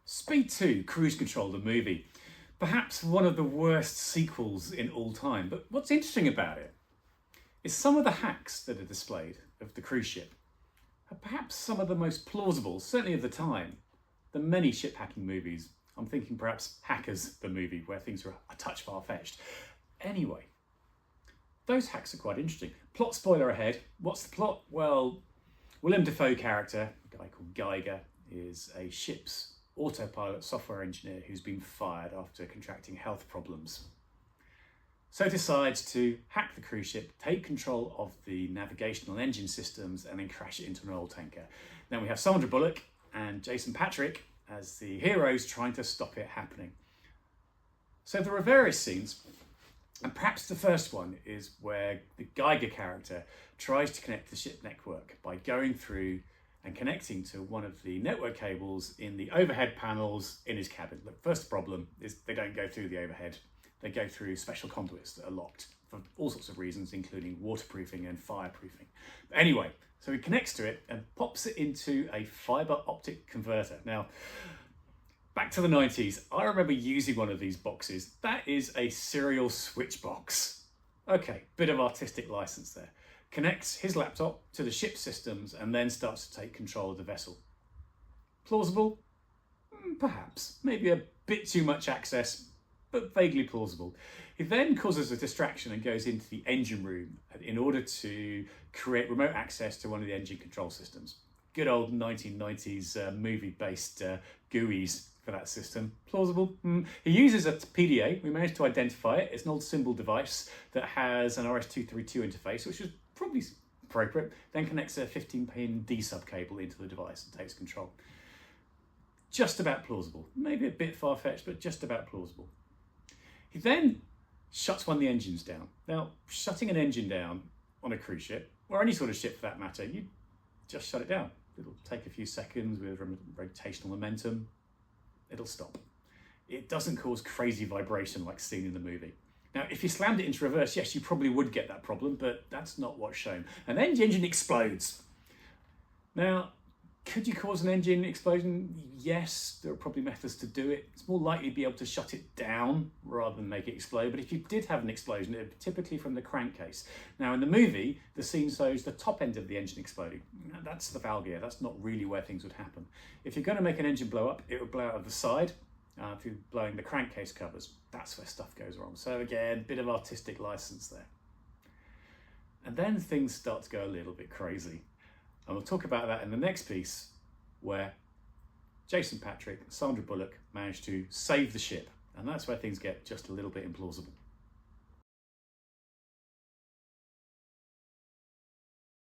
Speed 2, Cruise Control, the movie. Perhaps one of the worst sequels in all time, but what's interesting about it is some of the hacks that are displayed of the cruise ship are perhaps some of the most plausible, certainly of the time, than many ship hacking movies. I'm thinking perhaps Hackers, the movie, where things are a touch far-fetched. Anyway, those hacks are quite interesting. Plot spoiler ahead. What's the plot? Well, Willem Dafoe character, a guy called Geiger, is a ship's autopilot software engineer who's been fired after contracting health problems. So decides to hack the cruise ship, take control of the navigational engine systems, and then crash it into an oil tanker. Then we have Sandra Bullock and Jason Patric as the heroes trying to stop it happening. So there are various scenes, and perhaps the first one is where the Geiger character tries to connect the ship network by going through and connecting to one of the network cables in the overhead panels in his cabin. Look, first problem is they don't go through the overhead. They go through special conduits that are locked for all sorts of reasons, including waterproofing and fireproofing. But anyway, so he connects to it and pops it into a fiber optic converter. Now, back to the 90s, I remember using one of these boxes. That is a serial switch box. Okay, bit of artistic license there. Connects his laptop to the ship's systems and then starts to take control of the vessel. Plausible? Perhaps. Maybe a bit too much access, but vaguely plausible. He then causes a distraction and goes into the engine room in order to create remote access to one of the engine control systems. Good old 1990s movie-based GUIs for that system. Plausible? He uses a PDA. We managed to identify it. It's an old symbol device that has an RS-232 interface, which is probably appropriate. Then connects a 15-pin D-sub cable into the device and takes control. Just about plausible. Maybe a bit far-fetched, but just about plausible. He then shuts one of the engines down. Now, shutting an engine down on a cruise ship, or any sort of ship for that matter, you just shut it down. It'll take a few seconds with rotational momentum. It'll stop. It doesn't cause crazy vibration like seen in the movie. Now, if you slammed it into reverse, yes, you probably would get that problem, but that's not what's shown. And then the engine explodes. Now, could you cause an engine explosion? Yes, there are probably methods to do it. It's more likely to be able to shut it down rather than make it explode. But if you did have an explosion, it would be typically from the crankcase. Now, in the movie, the scene shows the top end of the engine exploding. That's the valve gear. That's not really where things would happen. If you're going to make an engine blow up, it would blow out of the side through blowing the crankcase covers. That's where stuff goes wrong. So again, bit of artistic license there. And then things start to go a little bit crazy. And we'll talk about that in the next piece, where Jason Patric and Sandra Bullock manage to save the ship. And that's where things get just a little bit implausible.